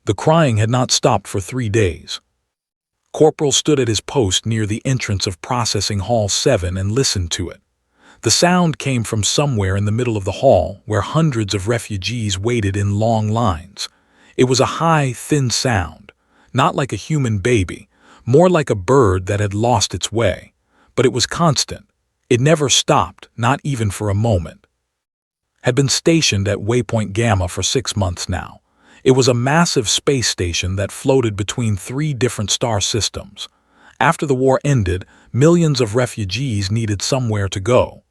The crying had not stopped for 3 days. Corporal stood at his post near the entrance of Processing Hall 7 and listened to it. The sound came from somewhere in the middle of the hall, where hundreds of refugees waited in long lines. It was a high, thin sound, not like a human baby, more like a bird that had lost its way. But it was constant. It never stopped, not even for a moment. Had been stationed at Waypoint Gamma for 6 months now. It was a massive space station that floated between 3 different star systems. After the war ended, millions of refugees needed somewhere to go.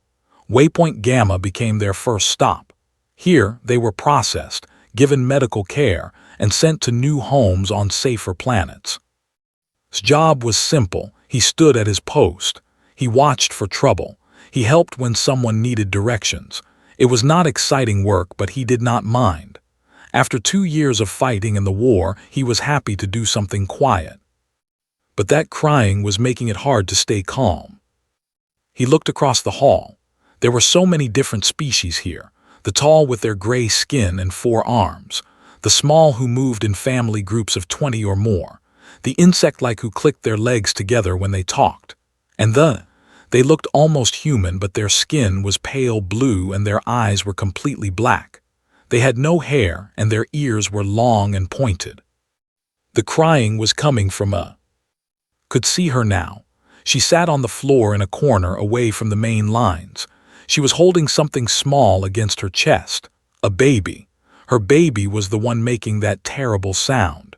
Waypoint Gamma became their first stop. Here, they were processed, given medical care, and sent to new homes on safer planets. His job was simple. He stood at his post. He watched for trouble. He helped when someone needed directions. It was not exciting work, but he did not mind. After 2 years of fighting in the war, he was happy to do something quiet. But that crying was making it hard to stay calm. He looked across the hall. There were so many different species here, the tall with their gray skin and 4 arms, the small who moved in family groups of 20 or more, the insect-like who clicked their legs together when they talked, and they looked almost human, but their skin was pale blue and their eyes were completely black. They had no hair and their ears were long and pointed. The crying was coming from could see her now. She sat on the floor in a corner away from the main lines. She was holding something small against her chest, a baby. Her baby was the one making that terrible sound.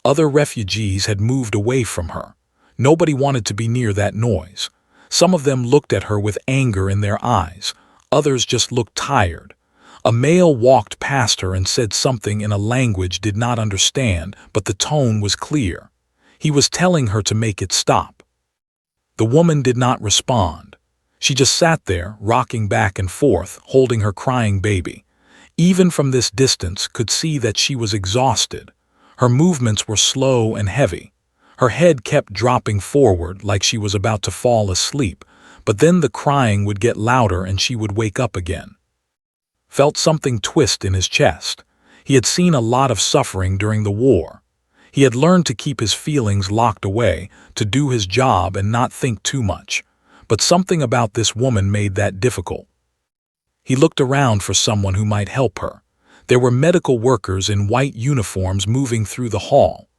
Other refugees had moved away from her. Nobody wanted to be near that noise. Some of them looked at her with anger in their eyes. Others just looked tired. A male walked past her and said something in a language did not understand, but the tone was clear. He was telling her to make it stop. The woman did not respond. She just sat there, rocking back and forth, holding her crying baby. Even from this distance, could see that she was exhausted. Her movements were slow and heavy. Her head kept dropping forward like she was about to fall asleep, but then the crying would get louder and she would wake up again. Felt something twist in his chest. He had seen a lot of suffering during the war. He had learned to keep his feelings locked away, to do his job and not think too much. But something about this woman made that difficult. He looked around for someone who might help her. There were medical workers in white uniforms moving through the hall.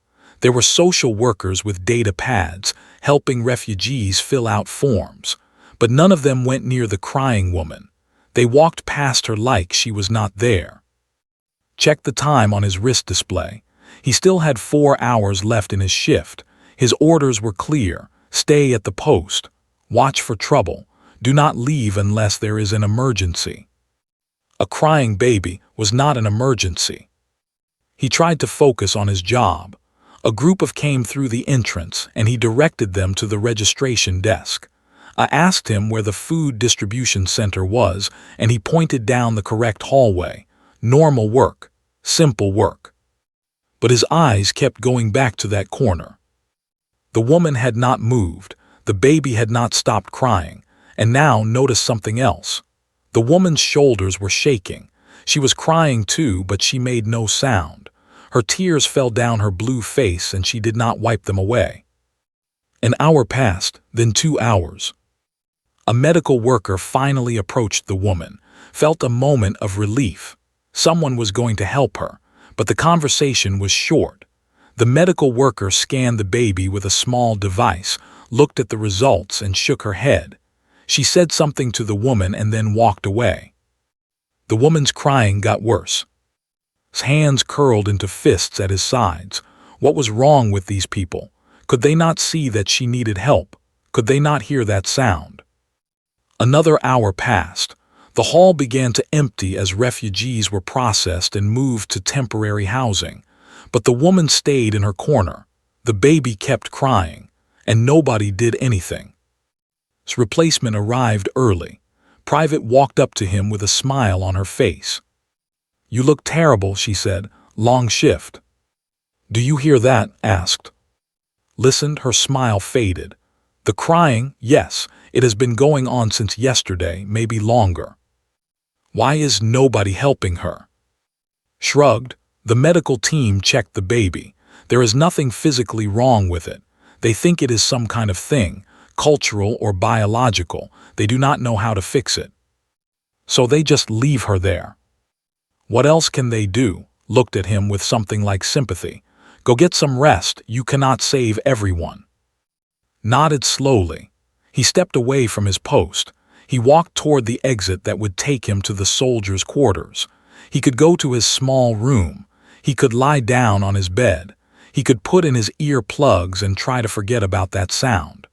There were social workers with data pads, helping refugees fill out forms. But none of them went near the crying woman. They walked past her like she was not there. Checked the time on his wrist display. He still had 4 hours left in his shift. His orders were clear. Stay at the post. Watch for trouble. Do not leave unless there is an emergency. A crying baby was not an emergency. He tried to focus on his job. A group came through the entrance and he directed them to the registration desk. I asked him where the food distribution center was and he pointed down the correct hallway. Normal work. Simple work. But his eyes kept going back to that corner. The woman had not moved. The baby had not stopped crying, and now noticed something else. The woman's shoulders were shaking. She was crying too, but she made no sound. Her tears fell down her blue face and she did not wipe them away. An hour passed, then 2 hours. A medical worker finally approached the woman, felt a moment of relief. Someone was going to help her, but the conversation was short. The medical worker scanned the baby with a small device, looked at the results and shook her head. She said something to the woman and then walked away. The woman's crying got worse. His hands curled into fists at his sides. What was wrong with these people? Could they not see that she needed help? Could they not hear that sound? Another hour passed. The hall began to empty as refugees were processed and moved to temporary housing. But the woman stayed in her corner. The baby kept crying, and nobody did anything. His replacement arrived early. Private walked up to him with a smile on her face. "You look terrible," she said. "Long shift." "Do you hear that?" asked. Listened, her smile faded. "The crying, yes, it has been going on since yesterday, maybe longer." "Why is nobody helping her?" Shrugged. The medical team checked the baby. There is nothing physically wrong with it. They think it is some kind of thing, cultural or biological. They do not know how to fix it. So they just leave her there. What else can they do? Looked at him with something like sympathy. Go get some rest. You cannot save everyone. Nodded slowly. He stepped away from his post. He walked toward the exit that would take him to the soldiers' quarters. He could go to his small room. He could lie down on his bed. He could put in his ear plugs and try to forget about that sound.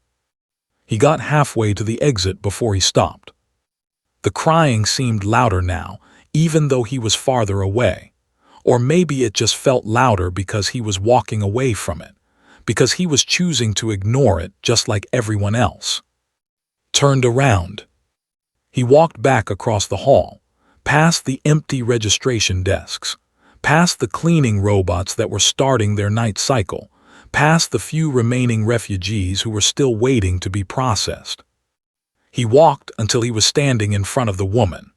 He got halfway to the exit before he stopped. The crying seemed louder now, even though he was farther away. Or maybe it just felt louder because he was walking away from it, because he was choosing to ignore it just like everyone else. Turned around. He walked back across the hall, past the empty registration desks, past the cleaning robots that were starting their night cycle, past the few remaining refugees who were still waiting to be processed. He walked until he was standing in front of the woman.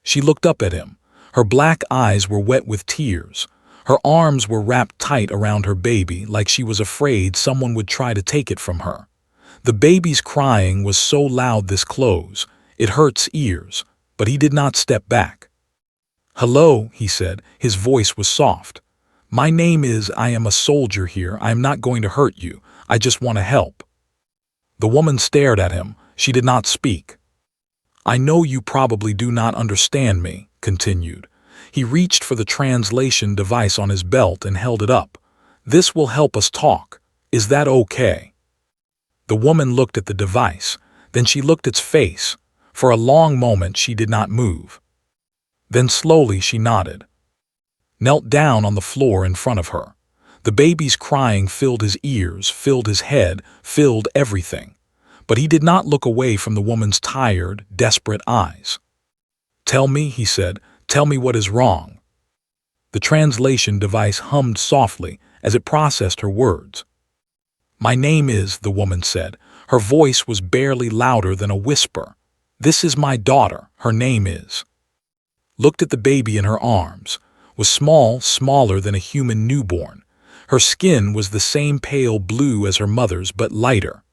She looked up at him. Her black eyes were wet with tears. Her arms were wrapped tight around her baby like she was afraid someone would try to take it from her. The baby's crying was so loud this close, it hurts ears, but he did not step back. "Hello," he said. His voice was soft. "My name is, I am a soldier here. I am not going to hurt you. I just want to help." The woman stared at him. She did not speak. "I know you probably do not understand me," continued. He reached for the translation device on his belt and held it up. "This will help us talk. Is that okay?" The woman looked at the device. Then she looked at its face. For a long moment she did not move. Then slowly she nodded. Knelt down on the floor in front of her. The baby's crying filled his ears, filled his head, filled everything. But he did not look away from the woman's tired, desperate eyes. "Tell me," he said, "tell me what is wrong." The translation device hummed softly as it processed her words. "My name is," the woman said. Her voice was barely louder than a whisper. "This is my daughter. Her name is." Looked at the baby in her arms. Was small, smaller than a human newborn. Her skin was the same pale blue as her mother's, but lighter.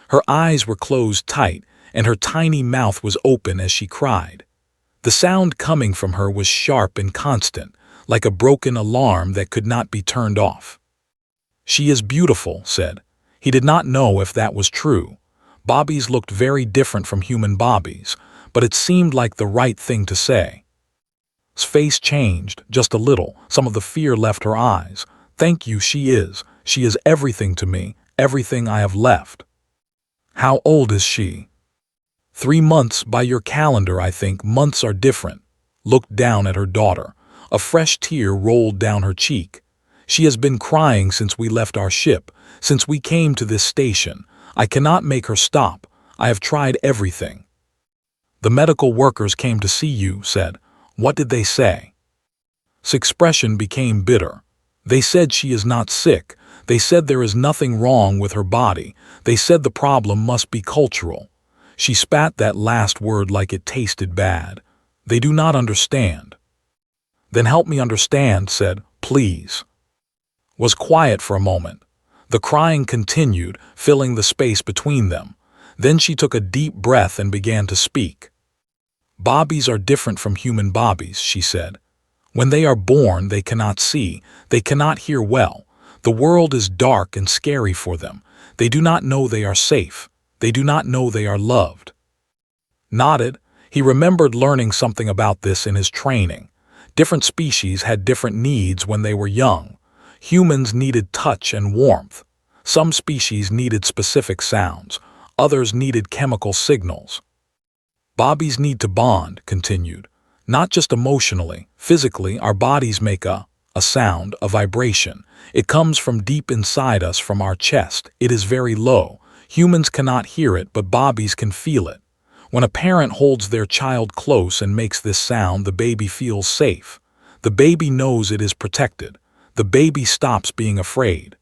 Her eyes were closed tight, and her tiny mouth was open as she cried. The sound coming from her was sharp and constant, like a broken alarm that could not be turned off. "She is beautiful," said. He did not know if that was true. Bobbies looked very different from human bobbies, but it seemed like the right thing to say. His face changed, just a little. Some of the fear left her eyes. "Thank you, she is. She is everything to me, everything I have left." "How old is she?" 3 months by your calendar, I think. Months are different." Looked down at her daughter. A fresh tear rolled down her cheek. "She has been crying since we left our ship, since we came to this station. I cannot make her stop. I have tried everything." "The medical workers came to see you," said. "What did they say?" His expression became bitter. "They said she is not sick. They said there is nothing wrong with her body. They said the problem must be cultural." She spat that last word like it tasted bad. "They do not understand." "Then help me understand," said, "please." Was quiet for a moment. The crying continued, filling the space between them. Then she took a deep breath and began to speak. "Bobbies are different from human bobbies," she said. "When they are born, they cannot see, they cannot hear well. The world is dark and scary for them. They do not know they are safe. They do not know they are loved." Nodded. He remembered learning something about this in his training. Different species had different needs when they were young. Humans needed touch and warmth. Some species needed specific sounds. Others needed chemical signals. "Bobbies need to bond," continued. "Not just emotionally, physically. Our bodies make a sound, a vibration. It comes from deep inside us, from our chest. It is very low. Humans cannot hear it, but bobbies can feel it. When a parent holds their child close and makes this sound, the baby feels safe. The baby knows it is protected. The baby stops being afraid.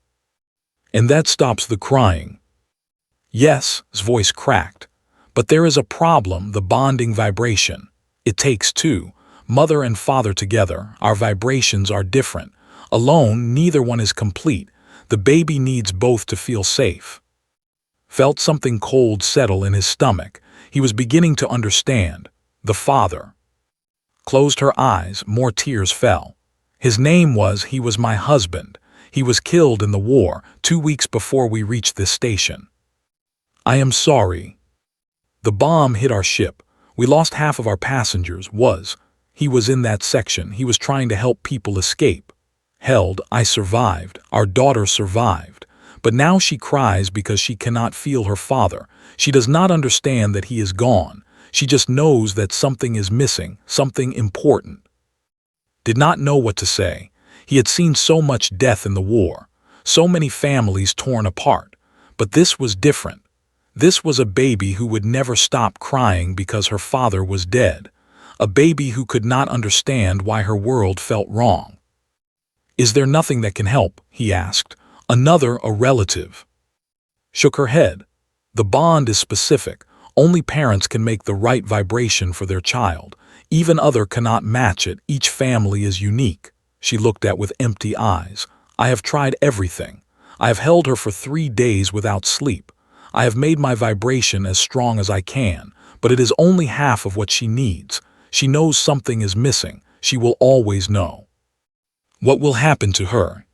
And that stops the crying." "Yes," his voice cracked. "But there is a problem, the bonding vibration. It takes two. Mother and father together, our vibrations are different. Alone, neither one is complete. The baby needs both to feel safe. Felt something cold settle in his stomach. He was beginning to understand. The father. Closed her eyes, more tears fell. His name was, he was my husband. He was killed in the war, 2 weeks before we reached this station. I am sorry. The bomb hit our ship. We lost half of our passengers. He was in that section. He was trying to help people escape. Held, I survived. Our daughter survived. But now she cries because she cannot feel her father. She does not understand that he is gone. She just knows that something is missing, something important. Did not know what to say. He had seen so much death in the war, so many families torn apart. But this was different. This was a baby who would never stop crying because her father was dead. A baby who could not understand why her world felt wrong. Is there nothing that can help? He asked. Another, a relative. Shook her head. The bond is specific. Only parents can make the right vibration for their child. Even other cannot match it. Each family is unique. She looked at with empty eyes. I have tried everything. I have held her for 3 days without sleep. I have made my vibration as strong as I can, but it is only half of what she needs. She knows something is missing. She will always know. What will happen to her?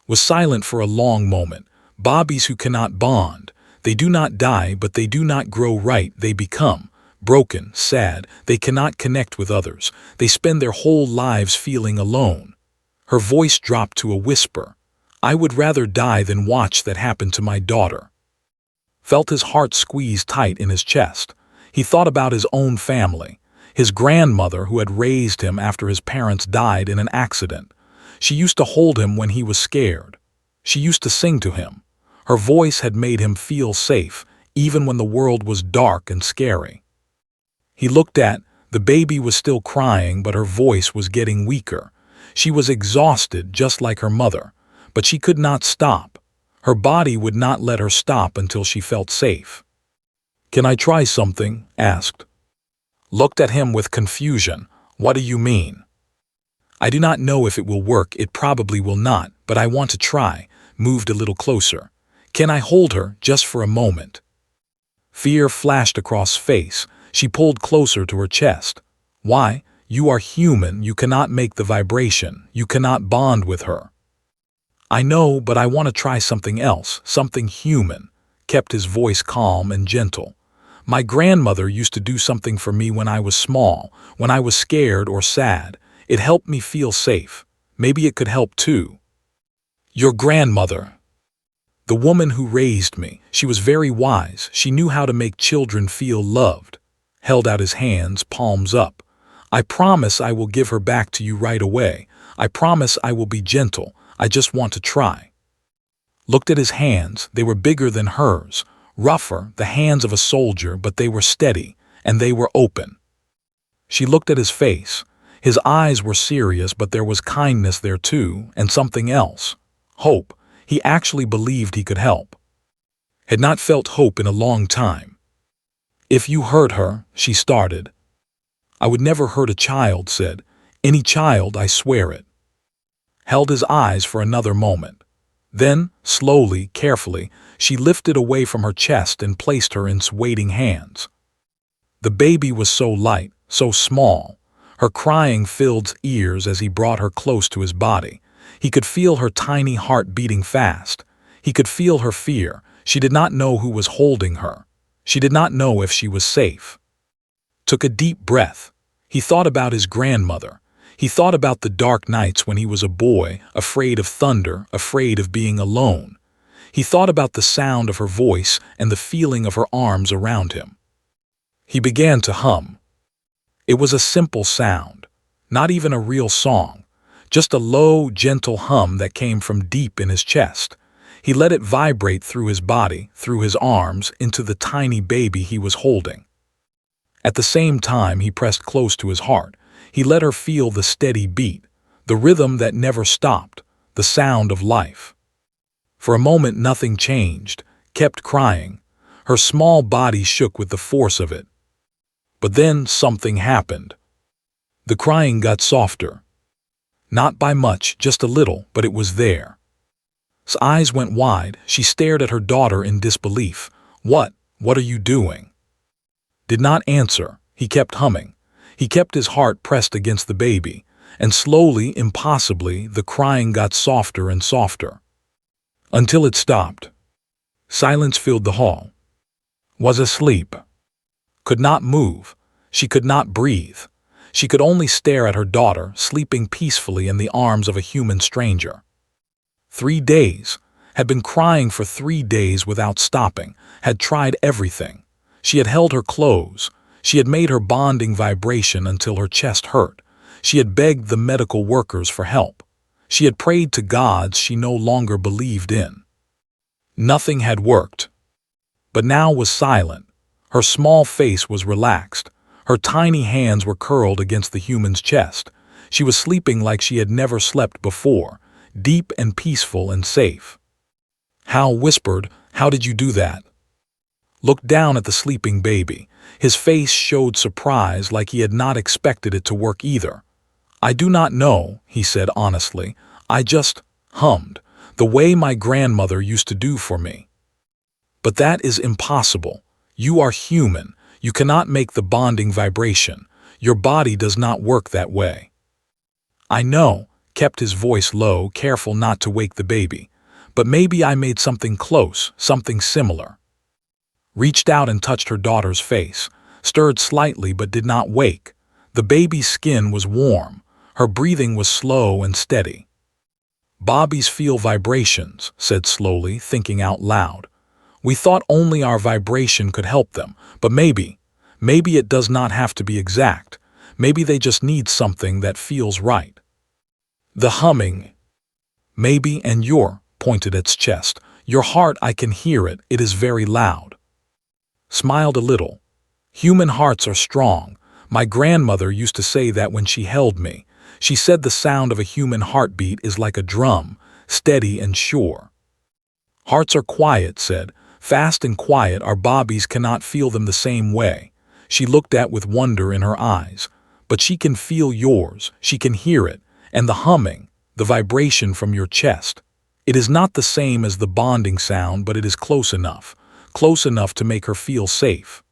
Was silent for a long moment. Bobbies who cannot bond. They do not die, but they do not grow right. They become broken, sad. They cannot connect with others. They spend their whole lives feeling alone. Her voice dropped to a whisper. I would rather die than watch that happen to my daughter. Felt his heart squeeze tight in his chest. He thought about his own family. His grandmother who had raised him after his parents died in an accident. She used to hold him when he was scared. She used to sing to him. Her voice had made him feel safe, even when the world was dark and scary. He looked at, the baby was still crying, but her voice was getting weaker. She was exhausted, just like her mother, but she could not stop. Her body would not let her stop until she felt safe. Can I try something? Asked. Looked at him with confusion. What do you mean? I do not know if it will work. It probably will not, but I want to try. Moved a little closer. Can I hold her just for a moment? Fear flashed across face. She pulled closer to her chest. Why? You are human. You cannot make the vibration. You cannot bond with her. I know, but I want to try something else, something human. Kept his voice calm and gentle. My grandmother used to do something for me when I was small, when I was scared or sad. It helped me feel safe. Maybe it could help too. Your grandmother. The woman who raised me. She was very wise. She knew how to make children feel loved. Held out his hands, palms up. I promise I will give her back to you right away. I promise I will be gentle. I just want to try. Looked at his hands. They were bigger than hers. Rougher, the hands of a soldier, but they were steady, and they were open. She looked at his face. His eyes were serious, but there was kindness there too, and something else. Hope. He actually believed he could help. Had not felt hope in a long time. If you hurt her, she started. I would never hurt a child, said. Any child, I swear it. Held his eyes for another moment. Then, slowly, carefully, she lifted away from her chest and placed her in waiting hands. The baby was so light, so small. Her crying filled his ears as he brought her close to his body. He could feel her tiny heart beating fast. He could feel her fear. She did not know who was holding her. She did not know if she was safe. Took a deep breath. He thought about his grandmother. He thought about the dark nights when he was a boy, afraid of thunder, afraid of being alone. He thought about the sound of her voice and the feeling of her arms around him. He began to hum. It was a simple sound, not even a real song, just a low, gentle hum that came from deep in his chest. He let it vibrate through his body, through his arms, into the tiny baby he was holding. At the same time, he pressed close to his heart. He let her feel the steady beat, the rhythm that never stopped, the sound of life. For a moment nothing changed, kept crying. Her small body shook with the force of it. But then something happened. The crying got softer. Not by much, just a little, but it was there. His eyes went wide. She stared at her daughter in disbelief. What are you doing? Did not answer. He kept humming. He kept his heart pressed against the baby, and slowly, impossibly, the crying got softer and softer. Until it stopped. Silence filled the hall. Was asleep. Could not move. She could not breathe. She could only stare at her daughter, sleeping peacefully in the arms of a human stranger. 3 days. Had been crying for 3 days without stopping, had tried everything. She had held her close. She had made her bonding vibration until her chest hurt. She had begged the medical workers for help. She had prayed to gods she no longer believed in. Nothing had worked. But now was silent. Her small face was relaxed. Her tiny hands were curled against the human's chest. She was sleeping like she had never slept before, deep and peaceful and safe. Hal whispered, "How did you do that?" Looked down at the sleeping baby. His face showed surprise, like he had not expected it to work either. "I do not know," he said honestly. "I just hummed, the way my grandmother used to do for me." "But that is impossible. You are human. You cannot make the bonding vibration. Your body does not work that way." "I know," kept his voice low, careful not to wake the baby. "But maybe I made something close, something similar." Reached out and touched her daughter's face, stirred slightly but did not wake. The baby's skin was warm. Her breathing was slow and steady. "Bobbies feel vibrations," said slowly, thinking out loud. "We thought only our vibration could help them, but maybe it does not have to be exact. Maybe they just need something that feels right." The humming. "Maybe, and your," pointed at its chest. "Your heart, I can hear it. It is very loud." Smiled a little. "Human hearts are strong. My grandmother used to say that when she held me. She said the sound of a human heartbeat is like a drum, steady and sure." "Hearts are quiet," said. "Fast and quiet. Our bobbies cannot feel them the same way." She looked at with wonder in her eyes. "But she can feel yours. She can hear it. And the humming, the vibration from your chest. It is not the same as the bonding sound, but it is close enough to make her feel safe."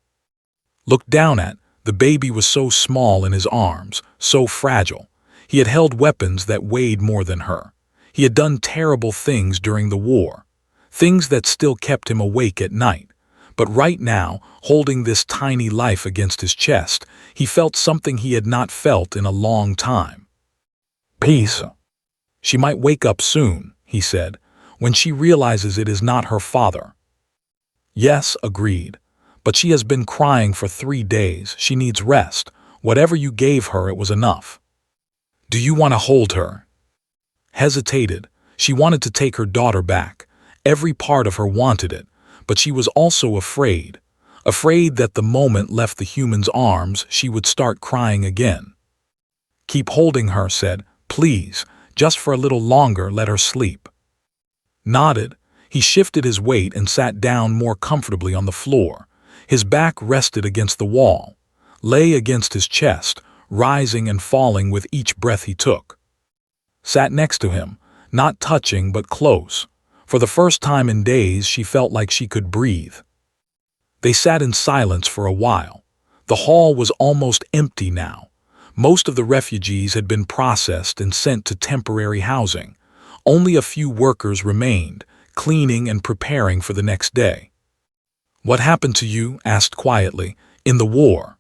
Looked down at. The baby was so small in his arms, so fragile. He had held weapons that weighed more than her. He had done terrible things during the war, things that still kept him awake at night. But right now, holding this tiny life against his chest, he felt something he had not felt in a long time. "Peace. She might wake up soon," he said, "when she realizes it is not her father." "Yes," agreed. "But she has been crying for 3 days. She needs rest. Whatever you gave her, it was enough." "Do you want to hold her?" Hesitated. She wanted to take her daughter back. Every part of her wanted it. But she was also afraid. Afraid that the moment left the human's arms, she would start crying again. "Keep holding her," said. "Please, just for a little longer, let her sleep." Nodded. He shifted his weight and sat down more comfortably on the floor. His back rested against the wall, lay against his chest, rising and falling with each breath he took. Sat next to him, not touching but close. For the first time in days, she felt like she could breathe. They sat in silence for a while. The hall was almost empty now. Most of the refugees had been processed and sent to temporary housing. Only a few workers remained, cleaning and preparing for the next day. "What happened to you?" asked quietly. "In the war."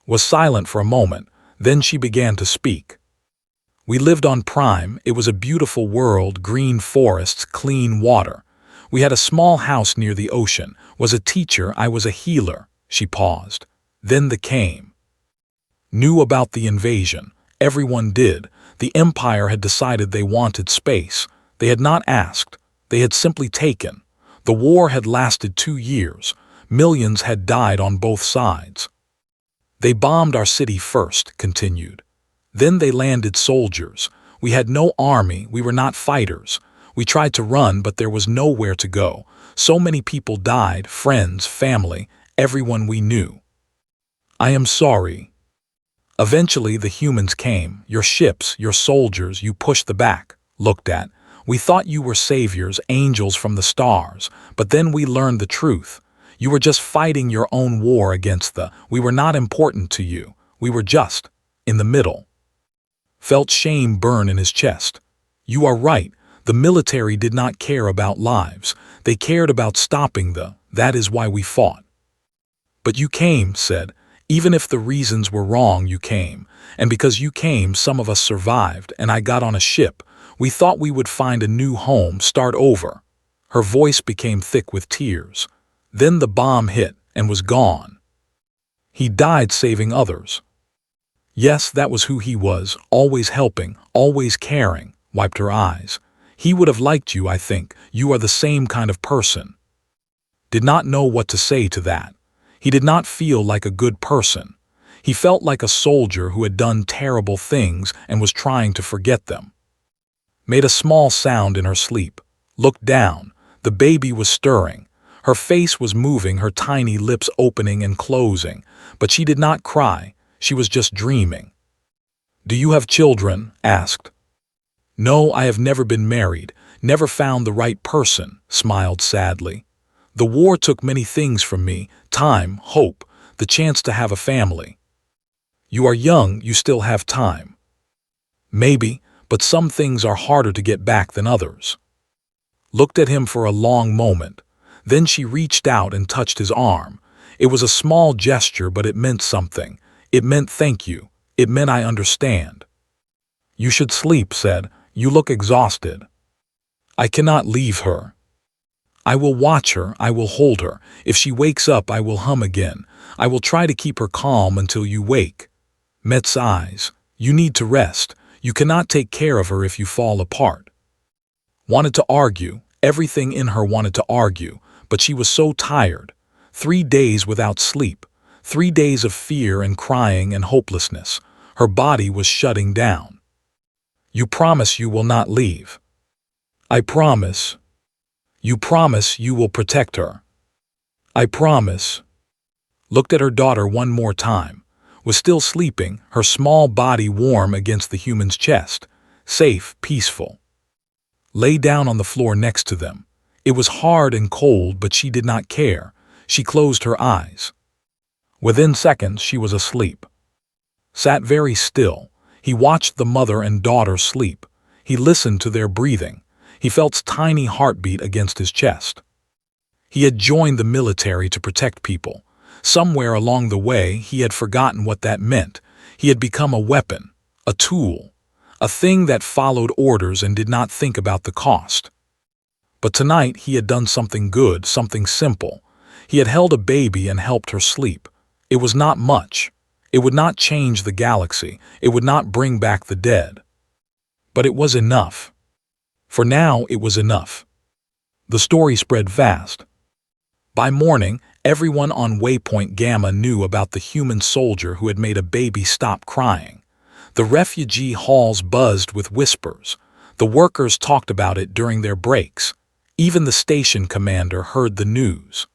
Was silent for a moment, then she began to speak. "We lived on Prime. It was a beautiful world, green forests, clean water. We had a small house near the ocean. Was a teacher, I was a healer." She paused. "Then the came. Knew about the invasion. Everyone did. The Empire had decided they wanted space. They had not asked. They had simply taken. The war had lasted 2 years. Millions had died on both sides. They bombed our city first," continued. "Then they landed soldiers. We had no army, we were not fighters. We tried to run, but there was nowhere to go. So many people died, friends, family, everyone we knew." "I am sorry." Eventually the humans came, your ships, your soldiers, you pushed the back, looked at. We thought you were saviors, angels from the stars, but then we learned the truth. You were just fighting your own war against we were not important to you. We were just in the middle. Felt shame burn in his chest. You are right. The military did not care about lives. They cared about stopping that is why we fought. But you came, said. Even if the reasons were wrong, you came. And because you came, some of us survived, and I got on a ship. We thought we would find a new home, start over. Her voice became thick with tears. Then the bomb hit and was gone. He died saving others. Yes, that was who he was, always helping, always caring, wiped her eyes. He would have liked you, I think. You are the same kind of person. Did not know what to say to that. He did not feel like a good person. He felt like a soldier who had done terrible things and was trying to forget them. Made a small sound in her sleep. Looked down. The baby was stirring. Her face was moving, her tiny lips opening and closing. But she did not cry. She was just dreaming. Do you have children? Asked. No, I have never been married. Never found the right person, smiled sadly. The war took many things from me, time, hope, the chance to have a family. You are young, you still have time. Maybe, but some things are harder to get back than others. Looked at him for a long moment. Then she reached out and touched his arm. It was a small gesture, but it meant something. It meant thank you. It meant I understand. You should sleep, said. You look exhausted. I cannot leave her. I will watch her, I will hold her. If she wakes up, I will hum again. I will try to keep her calm until you wake. Met's eyes. You need to rest. You cannot take care of her if you fall apart. Wanted to argue. Everything in her wanted to argue, but she was so tired. 3 days without sleep. 3 days of fear and crying and hopelessness. Her body was shutting down. You promise you will not leave. I promise. You promise you will protect her. I promise. Looked at her daughter one more time. Was still sleeping, her small body warm against the human's chest. Safe, peaceful. Lay down on the floor next to them. It was hard and cold, but she did not care. She closed her eyes. Within seconds, she was asleep. Sat very still. He watched the mother and daughter sleep. He listened to their breathing. He felt tiny heartbeat against his chest. He had joined the military to protect people. Somewhere along the way, he had forgotten what that meant. He had become a weapon, a tool, a thing that followed orders and did not think about the cost. But tonight, he had done something good, something simple. He had held a baby and helped her sleep. It was not much. It would not change the galaxy. It would not bring back the dead. But it was enough. For now, it was enough. The story spread fast. By morning, everyone on Waypoint Gamma knew about the human soldier who had made a baby stop crying. The refugee halls buzzed with whispers. The workers talked about it during their breaks. Even the station commander heard the news.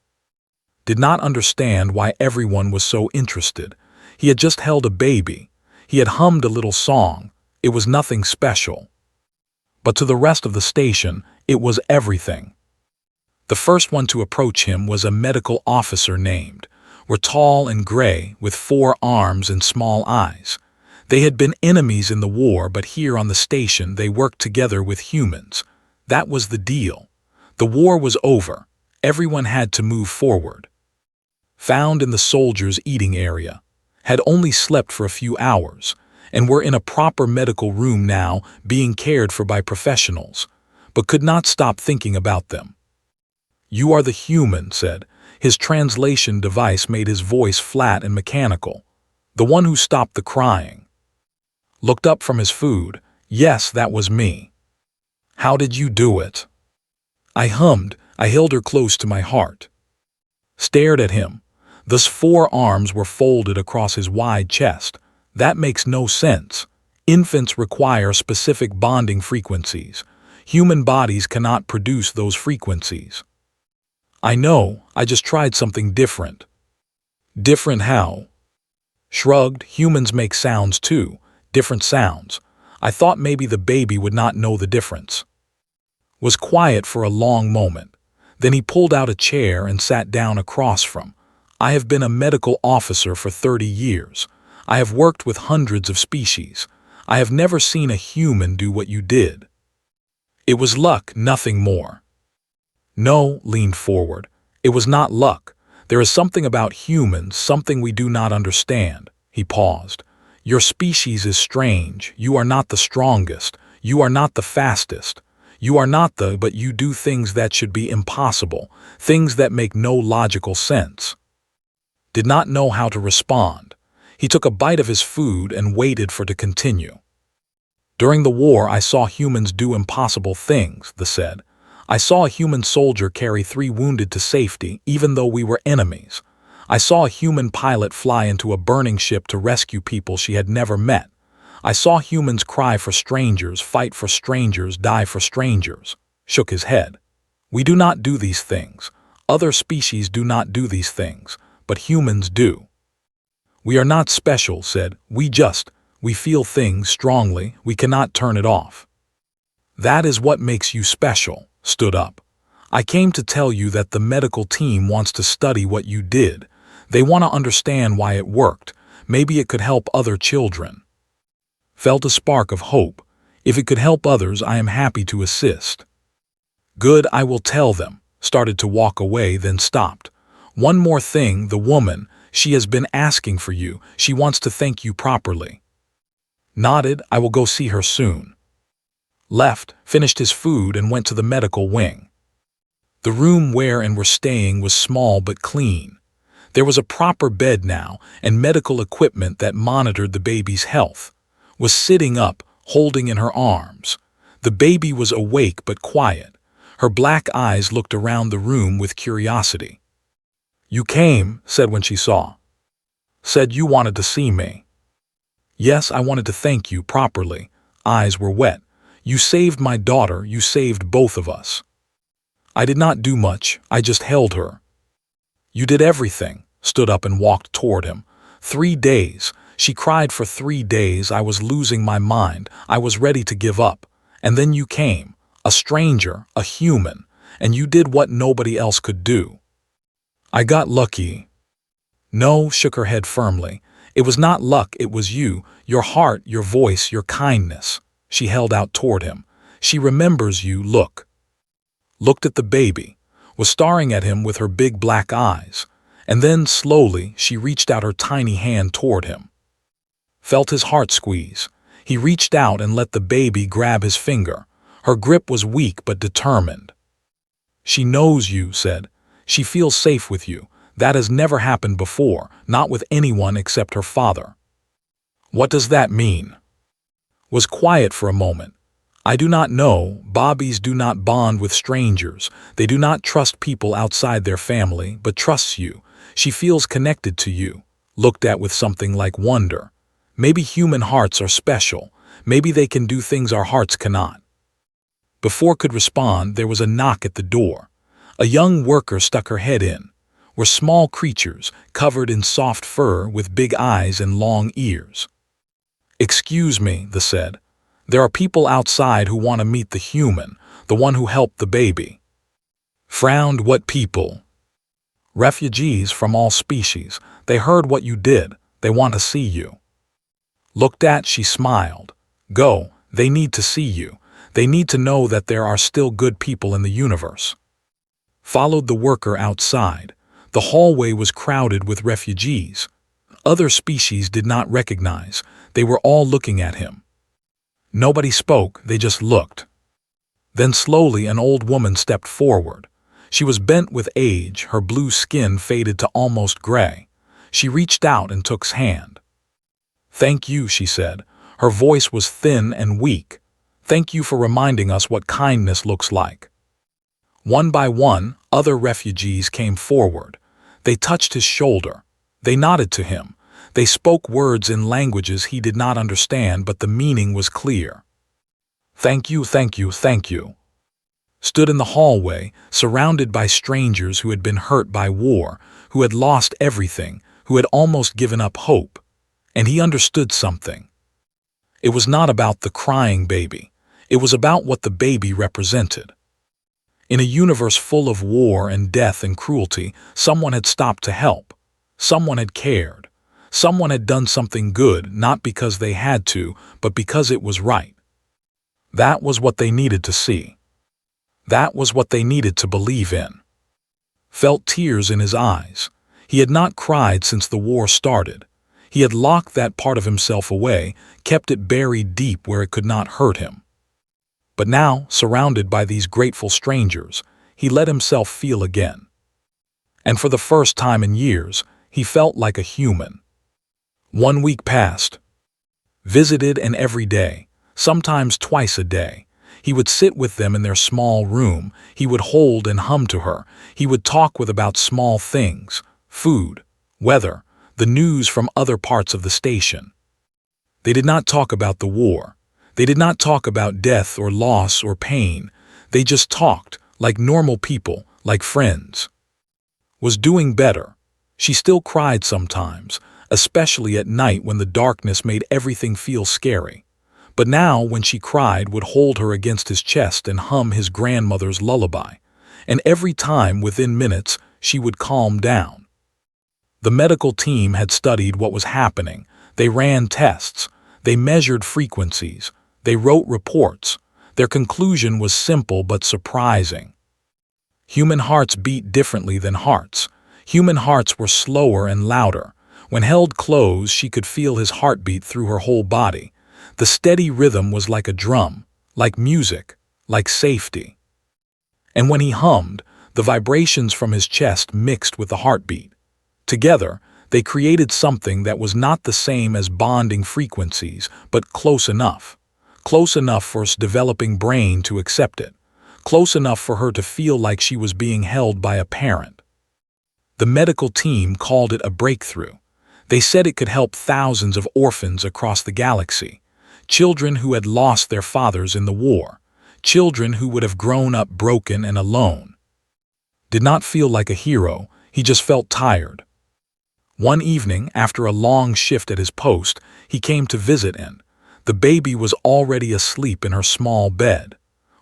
Did not understand why everyone was so interested. He had just held a baby. He had hummed a little song. It was nothing special. But to the rest of the station, it was everything. The first one to approach him was a medical officer named. Were tall and gray, with 4 arms and small eyes. They had been enemies in the war, but here on the station they worked together with humans. That was the deal. The war was over. Everyone had to move forward. Found in the soldiers' eating area. Had only slept for a few hours, and were in a proper medical room now, being cared for by professionals, but could not stop thinking about them. You are the human, said. His translation device made his voice flat and mechanical. The one who stopped the crying. Looked up from his food. Yes, that was me. How did you do it? I hummed. I held her close to my heart. Stared at him. Thus 4 arms were folded across his wide chest. That makes no sense. Infants require specific bonding frequencies. Human bodies cannot produce those frequencies. I know, I just tried something different. Different how? Shrugged, humans make sounds too, different sounds. I thought maybe the baby would not know the difference. Was quiet for a long moment. Then he pulled out a chair and sat down across from. I have been a medical officer for 30 years. I have worked with hundreds of species. I have never seen a human do what you did. It was luck, nothing more. No, leaned forward. It was not luck. There is something about humans, something we do not understand. He paused. Your species is strange. You are not the strongest. You are not the fastest. You are not but you do things that should be impossible, things that make no logical sense. Did not know how to respond. He took a bite of his food and waited for it to continue. During the war, I saw humans do impossible things, the said. I saw a human soldier carry 3 wounded to safety, even though we were enemies. I saw a human pilot fly into a burning ship to rescue people she had never met. I saw humans cry for strangers, fight for strangers, die for strangers. Shook his head. We do not do these things. Other species do not do these things, but humans do. We are not special, said. We feel things strongly, we cannot turn it off. That is what makes you special. Stood up. I came to tell you that the medical team wants to study what you did. They want to understand why it worked. Maybe it could help other children. Felt a spark of hope. If it could help others, I am happy to assist. Good, I will tell them. Started to walk away, then stopped. One more thing, the woman, she has been asking for you. She wants to thank you properly. Nodded, I will go see her soon. Left, finished his food and went to the medical wing. The room where and were staying was small but clean. There was a proper bed now and medical equipment that monitored the baby's health. Was sitting up, holding in her arms. The baby was awake but quiet. Her black eyes looked around the room with curiosity. You came, said when she saw. Said you wanted to see me. Yes, I wanted to thank you properly. Eyes were wet. You saved my daughter, you saved both of us. I did not do much, I just held her. You did everything. Stood up and walked toward him. 3 days. She cried for 3 days. I was losing my mind. I was ready to give up. And then you came, a stranger, a human, and you did what nobody else could do. I got lucky. No, shook her head firmly. It was not luck, it was you, your heart, your voice, your kindness. She held out toward him. She remembers you, look. Looked at the baby, was staring at him with her big black eyes, and then slowly she reached out her tiny hand toward him. Felt his heart squeeze. He reached out and let the baby grab his finger. Her grip was weak but determined. She knows you, said. She feels safe with you. That has never happened before, not with anyone except her father. What does that mean? Was quiet for a moment. I do not know. Bobbies do not bond with strangers. They do not trust people outside their family, but trusts you. She feels connected to you. Looked at with something like wonder. Maybe human hearts are special. Maybe they can do things our hearts cannot. Before could respond, there was a knock at the door. A young worker stuck her head in. Were small creatures, covered in soft fur with big eyes and long ears. Excuse me, the said. There are people outside who want to meet the human, the one who helped the baby. Frowned, what people? Refugees from all species. They heard what you did. They want to see you. Looked at, she smiled. Go, they need to see you. They need to know that there are still good people in the universe. Followed the worker outside. The hallway was crowded with refugees. Other species did not recognize. They were all looking at him. Nobody spoke, they just looked. Then slowly an old woman stepped forward. She was bent with age, her blue skin faded to almost gray. She reached out and took his hand. Thank you, she said. Her voice was thin and weak. Thank you for reminding us what kindness looks like. One by one, other refugees came forward. They touched his shoulder. They nodded to him. They spoke words in languages he did not understand, but the meaning was clear. Thank you, thank you, thank you. Stood in the hallway, surrounded by strangers who had been hurt by war, who had lost everything, who had almost given up hope. and he understood something. It was not about the crying baby. It was about what the baby represented. In a universe full of war and death and cruelty, someone had stopped to help. Someone had cared. Someone had done something good, not because they had to, but because it was right. That was what they needed to see. That was what they needed to believe in. Felt tears in his eyes. He had not cried since the war started. He had locked that part of himself away, kept it buried deep where it could not hurt him. But now, surrounded by these grateful strangers, he let himself feel again. And for the first time in years, he felt like a human. 1 week passed. Visited, and every day, sometimes twice a day, he would sit with them in their small room. He would hold and hum to her. He would talk with about small things, food, weather, the news from other parts of the station. They did not talk about the war. They did not talk about death or loss or pain. They just talked, like normal people, like friends. Was doing better. She still cried sometimes, especially at night when the darkness made everything feel scary. But now, when she cried, would hold her against his chest and hum his grandmother's lullaby. And every time, within minutes, she would calm down. The medical team had studied what was happening. They ran tests. They measured frequencies. They wrote reports. Their conclusion was simple but surprising. Human hearts beat differently than hearts. Human hearts were slower and louder. When held close, she could feel his heartbeat through her whole body. The steady rhythm was like a drum, like music, like safety. And when he hummed, the vibrations from his chest mixed with the heartbeat. Together, they created something that was not the same as bonding frequencies, but close enough. Close enough for his developing brain to accept it. Close enough for her to feel like she was being held by a parent. The medical team called it a breakthrough. They said it could help thousands of orphans across the galaxy. Children who had lost their fathers in the war. Children who would have grown up broken and alone. Did not feel like a hero, he just felt tired. One evening, after a long shift at his post, he came to visit, and the baby was already asleep in her small bed,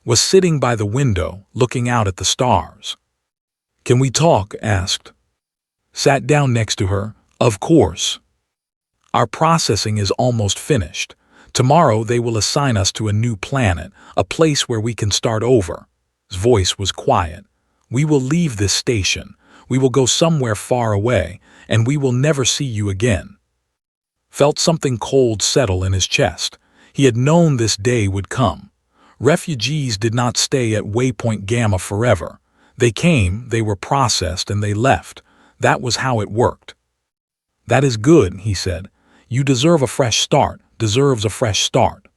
was sitting by the window, looking out at the stars. "Can we talk?" asked. Sat down next to her. "Of course. Our processing is almost finished. Tomorrow they will assign us to a new planet, a place where we can start over." His voice was quiet. "We will leave this station. We will go somewhere far away, and we will never see you again." Felt something cold settle in his chest. He had known this day would come. Refugees did not stay at Waypoint Gamma forever. They came, they were processed, and they left. That was how it worked. "That is good," he said. "You deserve a fresh start, deserves a fresh start."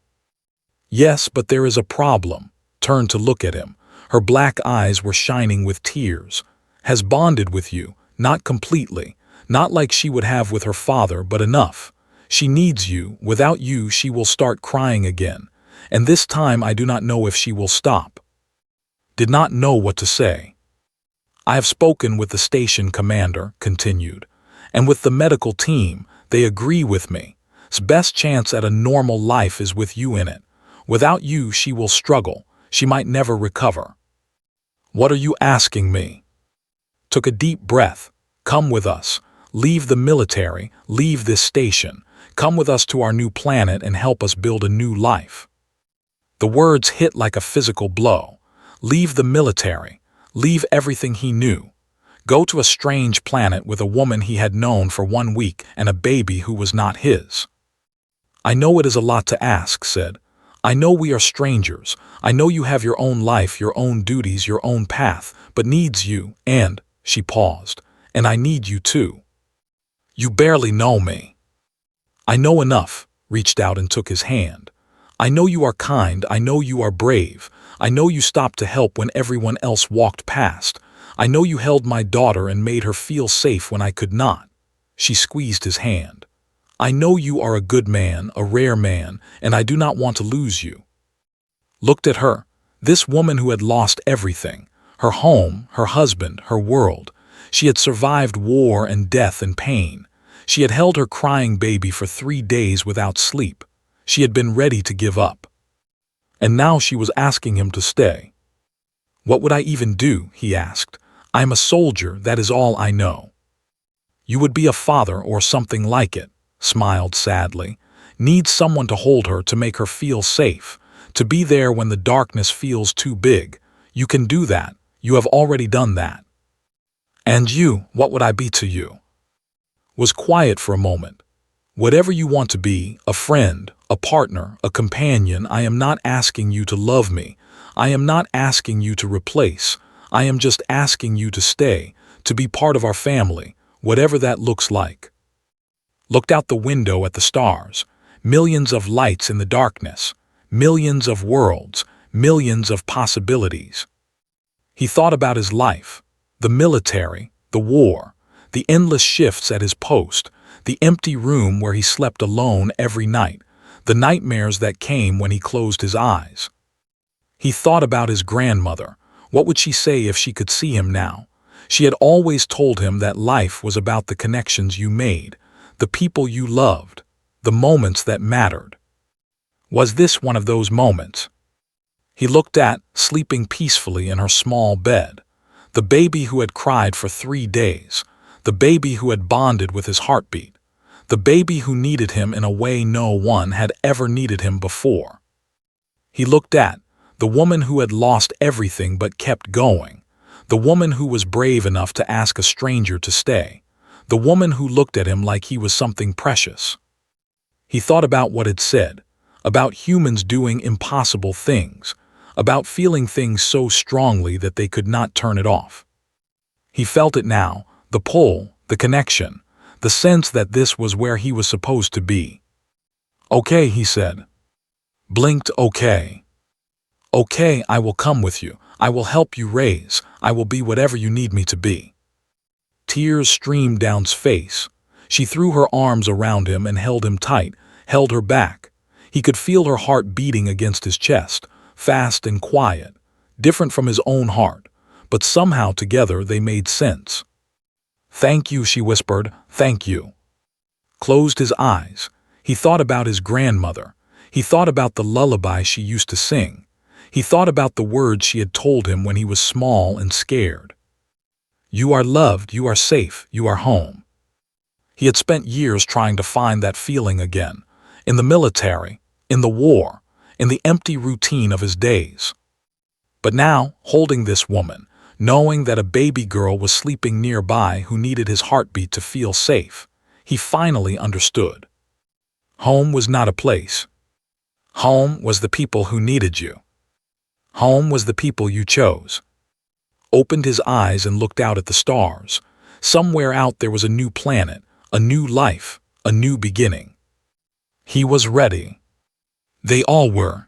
"Yes, but there is a problem." Turned to look at him. Her black eyes were shining with tears. "Has bonded with you, not completely, not like she would have with her father, but enough. She needs you. Without you, she will start crying again. And this time I do not know if she will stop." Did not know what to say. "I have spoken with the station commander," continued, "and with the medical team. They agree with me. His best chance at a normal life is with you in it. Without you, she will struggle. She might never recover." "What are you asking me?" Took a deep breath. "Come with us. Leave the military. Leave this station. Come with us to our new planet and help us build a new life." The words hit like a physical blow. Leave the military. Leave everything he knew. Go to a strange planet with a woman he had known for 1 week and a baby who was not his. "I know it is a lot to ask," said. "I know we are strangers. I know you have your own life, your own duties, your own path, but needs you, and," she paused, "and I need you too. You barely know me." "I know enough," reached out and took his hand. "I know you are kind. I know you are brave. I know you stopped to help when everyone else walked past. I know you held my daughter and made her feel safe when I could not." She squeezed his hand. "I know you are a good man, a rare man, and I do not want to lose you." Looked at her, this woman who had lost everything, her home, her husband, her world. She had survived war and death and pain. She had held her crying baby for 3 days without sleep. She had been ready to give up. And now she was asking him to stay. "What would I even do?" he asked. "I'm a soldier, that is all I know." "You would be a father or something like it," smiled sadly. "Need someone to hold her, to make her feel safe, to be there when the darkness feels too big. You can do that. You have already done that." "And you, what would I be to you?" Was quiet for a moment. "Whatever you want to be, a friend, a partner, a companion. I am not asking you to love me. I am not asking you to replace. I am just asking you to stay, to be part of our family, whatever that looks like." Looked out the window at the stars. Millions of lights in the darkness. Millions of worlds. Millions of possibilities. He thought about his life. The military, the war, the endless shifts at his post, the empty room where he slept alone every night, the nightmares that came when he closed his eyes. He thought about his grandmother. What would she say if she could see him now? She had always told him that life was about the connections you made, the people you loved, the moments that mattered. Was this one of those moments? He looked at, sleeping peacefully in her small bed, the baby who had cried for 3 days, the baby who had bonded with his heartbeat, the baby who needed him in a way no one had ever needed him before. He looked at the woman who had lost everything but kept going, the woman who was brave enough to ask a stranger to stay, the woman who looked at him like he was something precious. He thought about what it said, about humans doing impossible things, about feeling things so strongly that they could not turn it off. He felt it now, the pull, the connection, the sense that this was where he was supposed to be. "Okay," he said. Blinked, "Okay. Okay, I will come with you. I will help you raise. I will be whatever you need me to be." Tears streamed down his face. She threw her arms around him and held him tight, held her back. He could feel her heart beating against his chest, fast and quiet, different from his own heart, but somehow together they made sense. "Thank you," she whispered, "thank you." Closed his eyes. He thought about his grandmother. He thought about the lullaby she used to sing. He thought about the words she had told him when he was small and scared. "You are loved, you are safe, you are home." He had spent years trying to find that feeling again, in the military, in the war, in the empty routine of his days. But now, holding this woman, knowing that a baby girl was sleeping nearby who needed his heartbeat to feel safe, he finally understood. Home was not a place. Home was the people who needed you. Home was the people you chose. Opened his eyes and looked out at the stars. Somewhere out there was a new planet, a new life, a new beginning. He was ready. They all were.